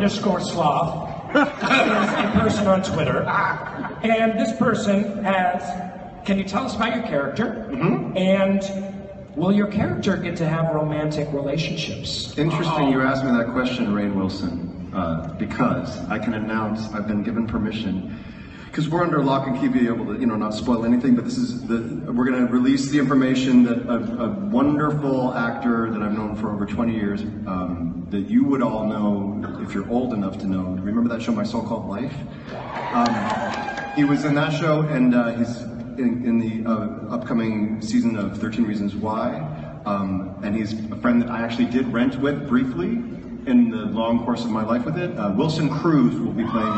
Ron_Sloth is a person on Twitter, and this person has, can you tell us about your character? And will your character get to have romantic relationships? Interesting you asked me that question, Rainn Wilson, because I can announce I've been given permission, because we're under lock and key, be able to, not spoil anything, but we're going to release the information that a wonderful actor that I've known for over 20 years, that you would all know if you're old enough to know. Remember that show, My So-Called Life? He was in that show, and he's in the upcoming season of 13 Reasons Why, and he's a friend that I actually did rent with briefly in the long course of my life with it. Wilson Cruz will be playing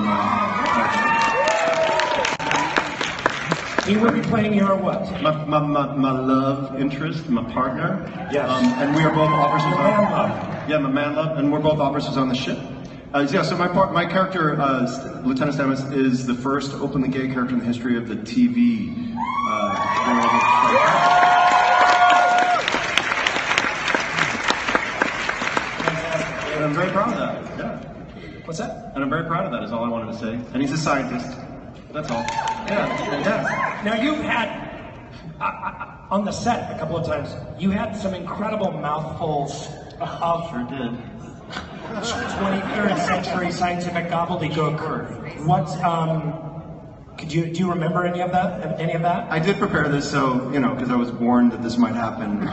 He will be playing your what? My love interest, my partner. Yes. And we are both officers Your man love. Yeah, my man love, and we're both officers on the ship. So my character, Lieutenant Stamets, is the first openly gay character in the history of the TV world. And I'm very proud of that. Yeah. What's that? And I'm very proud of that, is all I wanted to say. And he's a scientist. That's all. Yeah. Now you've had, on the set a couple of times, you had some incredible mouthfuls of Sure did. 23rd century scientific gobbledygook. What, do you remember any of that? I did prepare this, so, because I was warned that this might happen.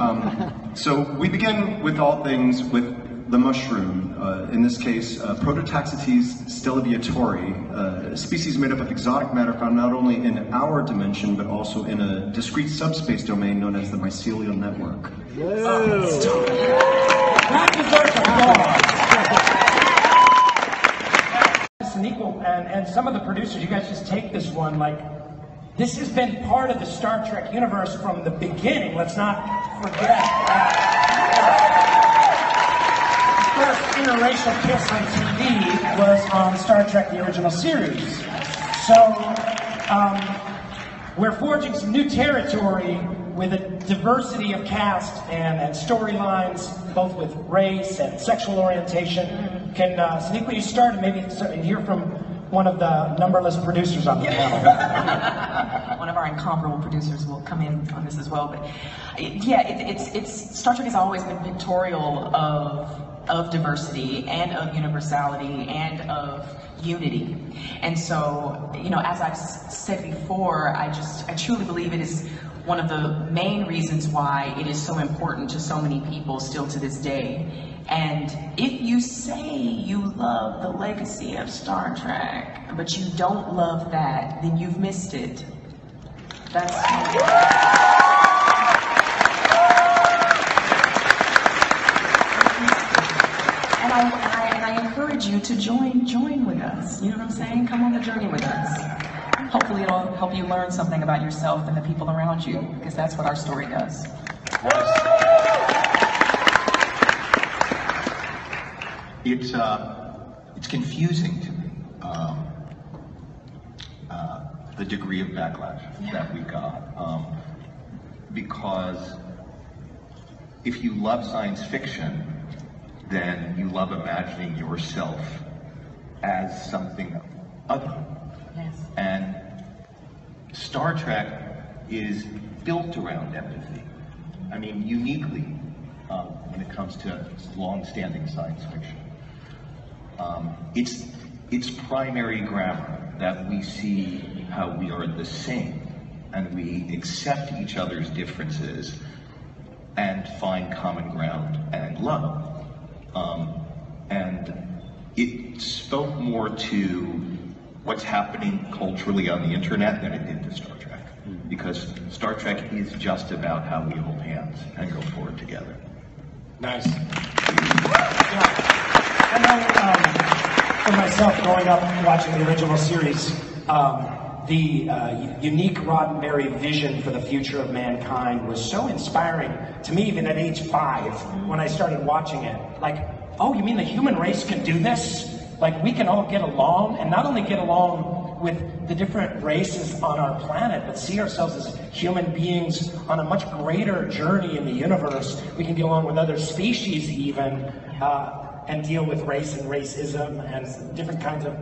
So we begin with all things with the mushroom. In this case, Prototaxites stelaviatori, a species made up of exotic matter found not only in our dimension, but also in a discrete subspace domain known as the mycelial network. That deserves applause. And some of the producers, you guys just take this one like, this has been part of the Star Trek universe from the beginning. Let's not forget the first interracial kiss on TV was on Star Trek, the original series. So we're forging some new territory with a diversity of cast and storylines, both with race and sexual orientation. Can Sonequa, you start and maybe hear from one of the numberless producers on the panel? One of our incomparable producers will come in on this as well. But yeah, it's Star Trek has always been pictorial of diversity and of universality and of unity. And so, as I've said before, I truly believe it is one of the main reasons why it is so important to so many people still to this day. And if you say you love the legacy of Star Trek, but you don't love that, then you've missed it. That's and I encourage you to join with us. You know what I'm saying? Come on the journey with us. Hopefully it'll help you learn something about yourself and the people around you, because that's what our story does. It's confusing to me, the degree of backlash that we got, because if you love science fiction, then you love imagining yourself as something other. Yes. And Star Trek is built around empathy. I mean, uniquely, when it comes to long-standing science fiction. It's primary grammar that we see how we are the same and we accept each other's differences and find common ground and love. And it spoke more to what's happening culturally on the internet than it did to Star Trek. Because Star Trek is just about how we hold hands and go forward together. Nice. Yeah. I know, for myself, growing up watching the original series, the unique Roddenberry vision for the future of mankind was so inspiring to me, even at age 5, when I started watching it. Like, oh, you mean the human race can do this? Like, we can all get along, and not only get along with the different races on our planet, but see ourselves as human beings on a much greater journey in the universe. We can get along with other species even. and deal with race and racism and different kinds of